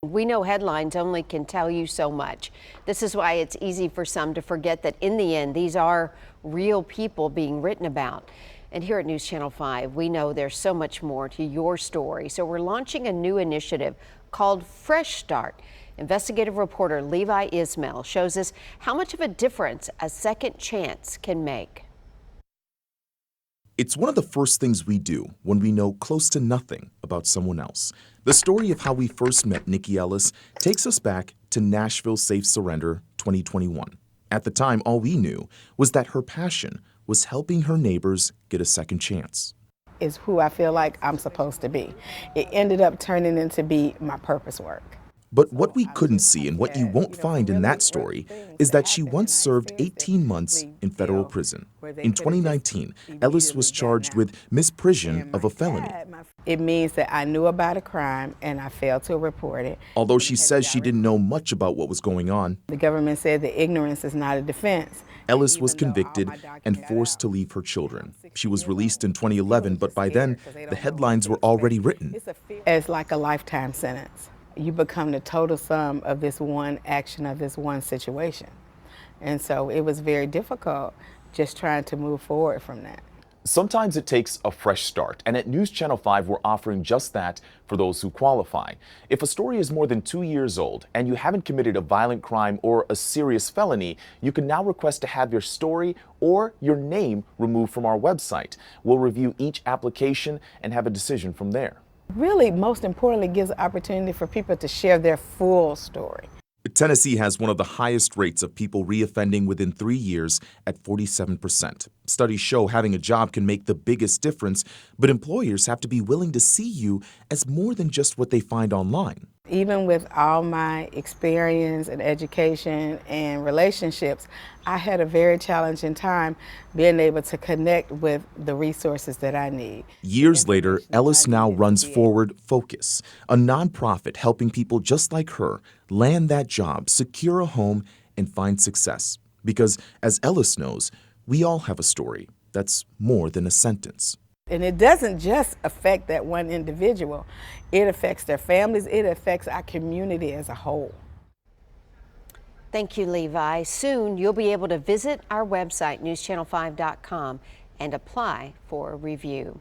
We know headlines only can tell you so much. This is why it's easy for some to forget that in the end, these are real people being written about. And here at News Channel 5, we know there's so much more to your story. So we're launching a new initiative called Fresh Start. Investigative reporter Levi Ismail shows us how much of a difference a second chance can make. It's one of the first things we do when we know close to nothing about someone else. The story of how we first met Nikki Ellis takes us back to Nashville Safe Surrender 2021. At the time, all we knew was that her passion was helping her neighbors get a second chance. Is who I feel like I'm supposed to be. It ended up turning into be my purpose work. But what we couldn't see and what you won't find in that story is that she once served 18 months in federal prison. In 2019, Ellis was charged with misprision of a felony. It means that I knew about a crime and I failed to report it. Although she says she didn't know much about what was going on, The government said that ignorance is not a defense. Ellis was convicted and forced to leave her children. She was released in 2011, but by then, the headlines were already written. It's like a lifetime sentence. You become the total sum of this one action, of this one situation. And so it was very difficult just trying to move forward from that. Sometimes it takes a fresh start, and at News Channel 5, we're offering just that for those who qualify. If a story is more than 2 years old and you haven't committed a violent crime or a serious felony, you can now request to have your story or your name removed from our website. We'll review each application and have a decision from there. Really, most importantly, gives an opportunity for people to share their full story. Tennessee has one of the highest rates of people reoffending within 3 years at 47%. Studies show having a job can make the biggest difference, but employers have to be willing to see you as more than just what they find online. Even with all my experience and education and relationships, I had a very challenging time being able to connect with the resources that I need. Years later, Ellis now runs Forward Focus, a nonprofit helping people just like her land that job, secure a home, and find success. Because, as Ellis knows, we all have a story that's more than a sentence. And it doesn't just affect that one individual. It affects their families. It affects our community as a whole. Thank you, Levi. Soon you'll be able to visit our website, newschannel5.com, and apply for a review.